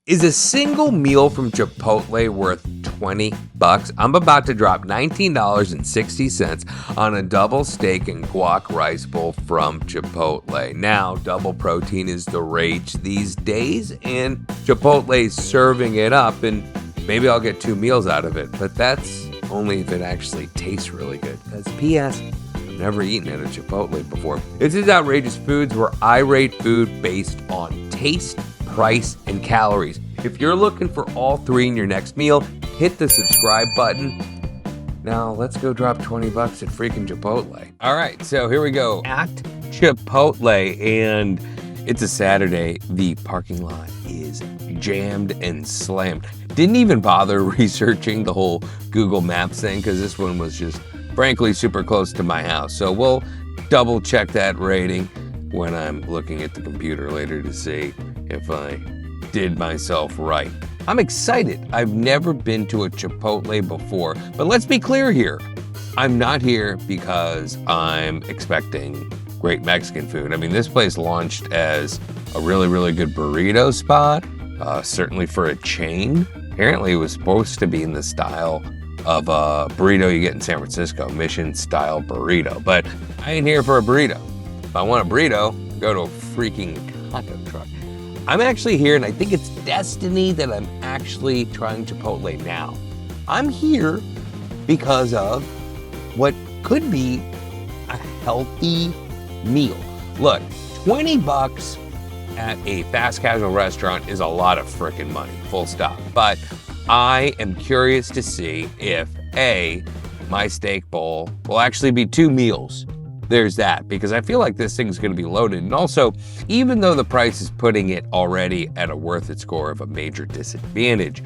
Is a single meal from Chipotle worth 20 bucks? I'm about to drop $19.60 on a double steak and guac rice bowl from Chipotle. Now, double protein is the rage these days, and Chipotle's serving it up, and maybe I'll get 2 meals out of it, but that's only if it actually tastes really good. Because P.S., I've never eaten at a Chipotle before. This is Outrageous Foods, where I rate food based on taste, price, and calories. If you're looking for all 3 in your next meal, hit the subscribe button. Now let's go drop 20 bucks at freaking Chipotle. All right, so here we go at Chipotle, and it's a Saturday. The parking lot is jammed and slammed. Didn't even bother researching the whole Google Maps thing because this one was just frankly super close to my house. So we'll double check that rating when I'm looking at the computer later to see if I did myself right. I'm excited. I've never been to a Chipotle before, but let's be clear here. I'm not here because I'm expecting great Mexican food. I mean, this place launched as a really, really good burrito spot, certainly for a chain. Apparently it was supposed to be in the style of a burrito you get in San Francisco, Mission style burrito, but I ain't here for a burrito. If I want a burrito, go to a freaking taco truck. I'm actually here, and I think it's destiny that I'm actually trying Chipotle now. I'm here because of what could be a healthy meal. Look, 20 bucks at a fast casual restaurant is a lot of frickin' money, full stop. But I am curious to see if A, my steak bowl will actually be 2 meals. There's that, because I feel like this thing's gonna be loaded. And also, even though the price is putting it already at a worth it score of a major disadvantage,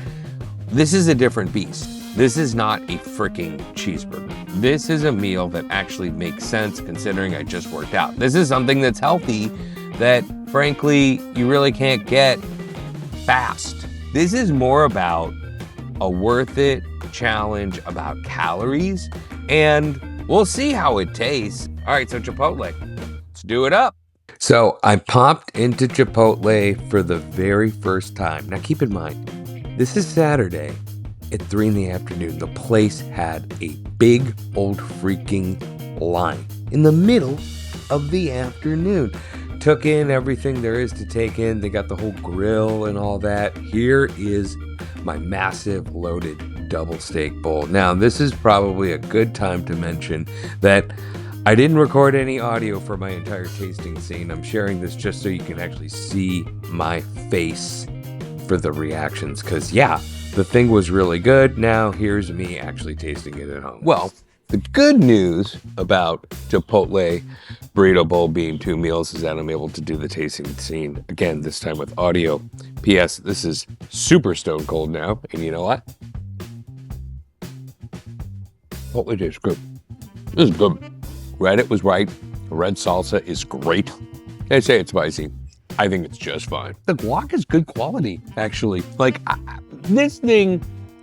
this is a different beast. This is not a freaking cheeseburger. This is a meal that actually makes sense considering I just worked out. This is something that's healthy that, frankly, you really can't get fast. This is more about a worth it challenge about calories, and we'll see how it tastes. All right, so Chipotle, let's do it up. So I popped into Chipotle for the very first time. Now keep in mind, this is Saturday at 3 in the afternoon. The place had a big old freaking line in the middle of the afternoon. Took in everything there is to take in. They got the whole grill and all that. Here is my massive loaded double steak bowl. Now, this is probably a good time to mention that I didn't record any audio for my entire tasting scene. I'm sharing this just so you can actually see my face for the reactions, because yeah, the thing was really good. Now here's me actually tasting it at home. Well, the good news about Chipotle burrito bowl being 2 meals is that I'm able to do the tasting scene again, this time with audio. P.S. This is super stone cold now, and you know what? Chipotle tastes good. This is good. Reddit was right. The red salsa is great. They say it's spicy. I think it's just fine. The guac is good quality, actually. Like, this thing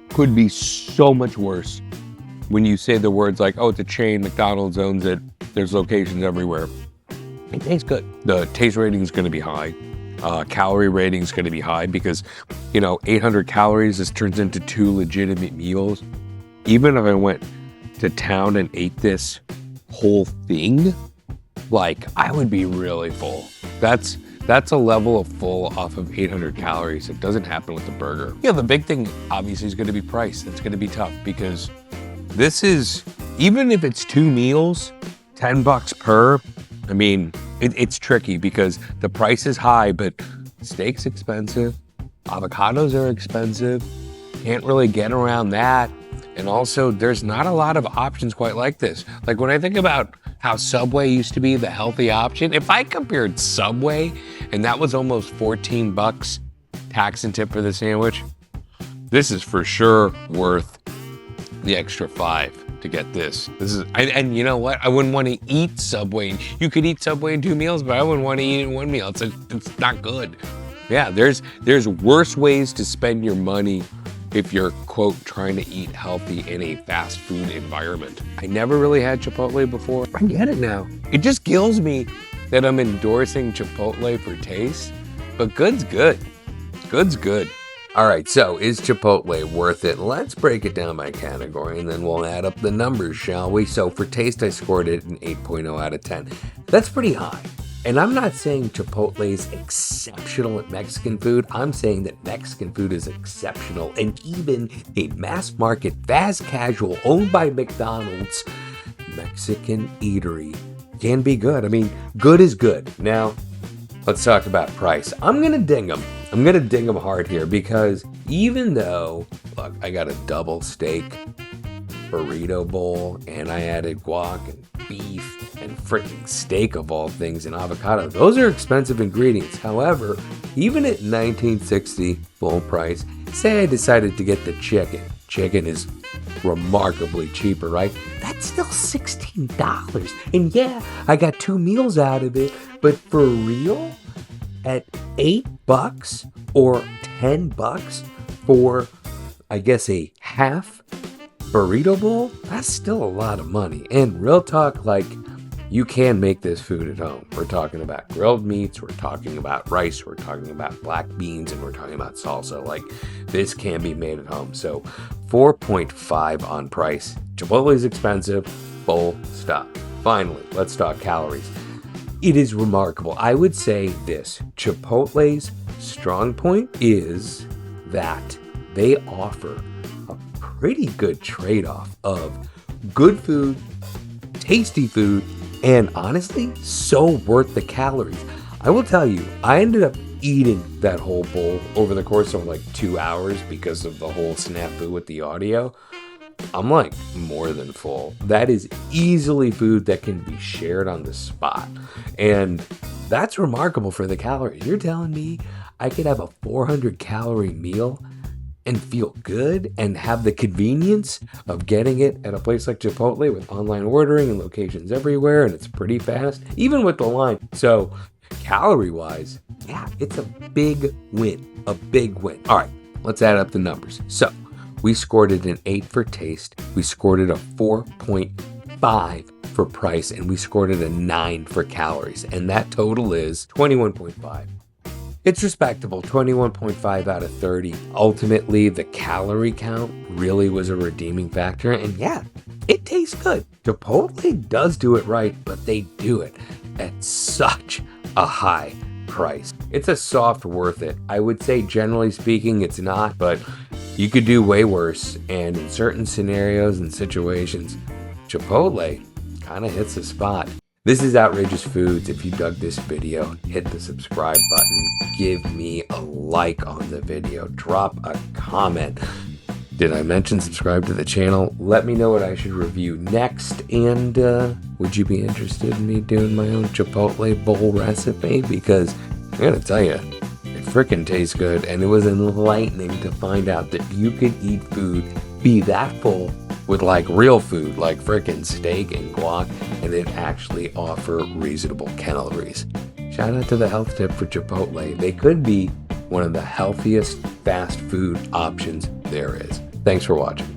could be so much worse when you say the words like, oh, it's a chain, McDonald's owns it, there's locations everywhere. It tastes good. The taste rating is gonna be high. Calorie rating is gonna be high because, 800 calories, this turns into 2 legitimate meals. Even if I went to town and ate this whole thing, like, I would be really full. That's a level of full off of 800 calories. It doesn't happen with the burger. Yeah, the big thing obviously is gonna be price. That's gonna be tough because this is, even if it's 2 meals, 10 bucks per, I mean, it's tricky because the price is high, but steak's expensive, avocados are expensive, can't really get around that. And also, there's not a lot of options quite like this. Like when I think about how Subway used to be the healthy option, if I compared Subway and that was almost 14 bucks tax and tip for the sandwich, this is for sure worth the extra 5 to get this. And you know what? I wouldn't want to eat Subway. You could eat Subway in 2 meals, but I wouldn't want to eat it in 1 meal. It's not good. Yeah, there's worse ways to spend your money if you're, quote, trying to eat healthy in a fast food environment. I never really had Chipotle before. I get it now. It just kills me that I'm endorsing Chipotle for taste, but good's good. Good's good. All right, so is Chipotle worth it? Let's break it down by category and then we'll add up the numbers, shall we? So for taste, I scored it an 8.0 out of 10. That's pretty high. And I'm not saying Chipotle is exceptional at Mexican food. I'm saying that Mexican food is exceptional. And even a mass market, fast casual, owned by McDonald's, Mexican eatery can be good. I mean, good is good. Now, let's talk about price. I'm going to ding them. I'm going to ding them hard here because even though, look, I got a double steak burrito bowl and I added guac and beef and freaking steak of all things and avocado. Those are expensive ingredients. However, even at $19.60 full price, say I decided to get the chicken. Chicken is remarkably cheaper, right? That's still $16. And yeah, I got 2 meals out of it, but for real, at $8 or $10 for, I guess, a half burrito bowl, that's still a lot of money. And real talk, like, you can make this food at home. We're talking about grilled meats, we're talking about rice, we're talking about black beans, and we're talking about salsa. Like, this can be made at home. So 4.5 on price. Chipotle is expensive, full stop. Finally, let's talk calories. It is remarkable. I would say this, Chipotle's strong point is that they offer a pretty good trade-off of good food, tasty food, and honestly, so worth the calories. I will tell you, I ended up eating that whole bowl over the course of like 2 hours because of the whole snafu with the audio. I'm like more than full. That is easily food that can be shared on the spot. And that's remarkable for the calories. You're telling me I could have a 400 calorie meal and feel good and have the convenience of getting it at a place like Chipotle with online ordering and locations everywhere, and it's pretty fast, even with the line. So calorie wise, yeah, it's a big win, a big win. All right, let's add up the numbers. So we scored it an 8 for taste, we scored it a 4.5 for price, and we scored it a 9 for calories, and that total is 21.5. It's respectable, 21.5 out of 30. Ultimately, the calorie count really was a redeeming factor, and yeah, it tastes good. Chipotle does do it right, but they do it at such a high price. It's a soft worth it. I would say generally speaking, it's not, but you could do way worse, and in certain scenarios and situations, Chipotle kind of hits the spot. This is Outrageous Foods. If you dug this video, hit the subscribe button, give me a like on the video, drop a comment. Did I mention subscribe to the channel? Let me know what I should review next, and would you be interested in me doing my own Chipotle bowl recipe? Because I gotta tell you, it frickin' tastes good, and it was enlightening to find out that you could eat food, be that full, with like real food, like frickin' steak and guac, and it actually offer reasonable calories. Shout out to the health tip for Chipotle. They could be one of the healthiest fast food options there is. Thanks for watching.